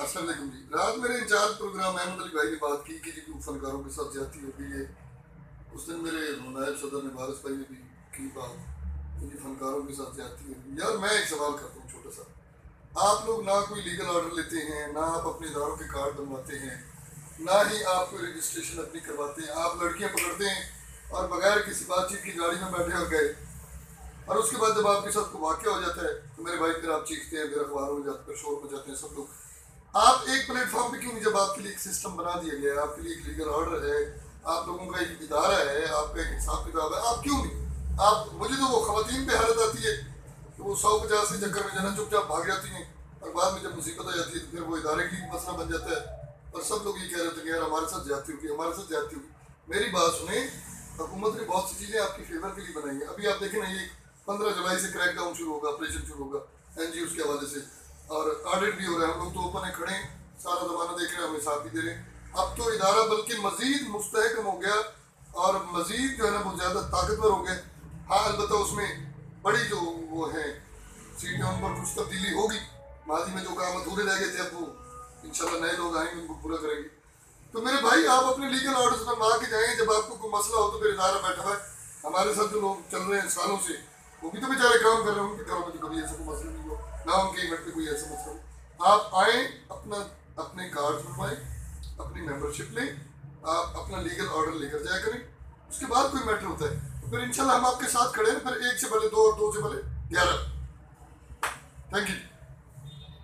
السلام علیکم جی. رات میرے انچارج پروگرام احمد علی بھائی نے بات کی کہ جی فنکاروں کے ساتھ زیادتی ہو گئی ہے. اس دن میرے نائب صدر نے بارش بھائی نے بھی کی بات کہ جی فنکاروں کے ساتھ زیادتی ہو گئی. یار میں ایک سوال کرتا ہوں چھوٹا سا. آپ لوگ نہ کوئی لیگل آرڈر لیتے ہیں، نہ آپ اپنے اداروں کے کارڈ بنواتے ہیں، نہ ہی آپ کوئی رجسٹریشن اپنی کرواتے ہیں. آپ لڑکیاں پکڑتے ہیں اور بغیر کسی بات چیت کی گاڑی میں بیٹھے اور گئے، اور اس کے بعد جب آپ کے ساتھ کوئی واقعہ ہو جاتا ہے تو میرے بھائی پھر آپ چیختے ہیں، پھر اخباروں میں جاتے ہیں، شور میں جاتے ہیں سب لوگ. آپ ایک پلیٹ فارم پہ کیوں نہیں؟ جب آپ کے لیے ایک سسٹم بنا دیا گیا ہے، آپ کے لیے ایک لیگل آرڈر ہے، آپ لوگوں کا ایک ادارہ ہے، آپ کا ایک حساب کتاب ہے، آپ کیوں نہیں؟ مجھے تو وہ خواتین پہ حالت آتی ہے کہ وہ 150 سے چکر میں جانا چپ چاپ بھاگ جاتی ہیں، اور بعد میں جب مصیبت آ جاتی ہے تو پھر وہ ادارے کے لیے مسئلہ بن جاتا ہے، اور سب لوگ یہ کہہ رہے ہوتے ہیں کہ یار ہمارے ساتھ زیادتی ہوگی، ہمارے ساتھ زیادتی ہوگی. میری بات سنیں، حکومت نے بہت سی چیزیں آپ کی فیور کے لیے بنائی ہیں. ابھی آپ دیکھیں نا، یہ 15 جولائی سے کریک ڈاؤن شروع ہوگا، آپریشن شروع ہوگا این جی اوز کے حوالے سے، اور آڈٹ بھی ہو رہا ہے. ہم لوگ تو اوپن ہے، کھڑے ہیں، سارا زمانہ دیکھ رہے ہیں، ہمیں ساتھ بھی دے رہے ہیں. اب تو ادارہ بلکہ مزید مستحکم ہو گیا اور مزید جو ہے نا وہ زیادہ طاقتور ہو گیا. ہاں البتہ اس میں بڑی جو وہ ہے سیٹیں، ان پر کچھ تبدیلی ہوگی. ماضی میں جو کام ادھورے رہ گئے تھے اب وہ انشاءاللہ نئے لوگ آئیں گے، ان کو پورا کریں گے. تو میرے بھائی آپ اپنے لیگل آرڈرز بنوا کے جائیں. جب آپ کو کوئی مسئلہ ہو تو پھر ادارہ بیٹھا ہوا ہے. ہمارے ساتھ جو لوگ چل رہے ہیں سالوں سے، وہ بھی تو بیچارے کام کر رہے ہیں، ان کے گھروں میں تو کبھی ایسا کوئی مسئلہ نہیں ہوا، نہ ان کے ایونٹ پہ کوئی ایسا مسئلہ ہو. آپ آئیں، اپنے کارڈ بنوائیں، اپنی ممبرشپ لیں، آپ اپنا لیگل آرڈر لے کر جایا کریں. اس کے بعد کوئی میٹر ہوتا ہے تو پھر انشاءاللہ ہم آپ کے ساتھ کھڑے ہیں. پھر 1 سے بھلے 2 اور 2 سے بھلے 11. Thank you.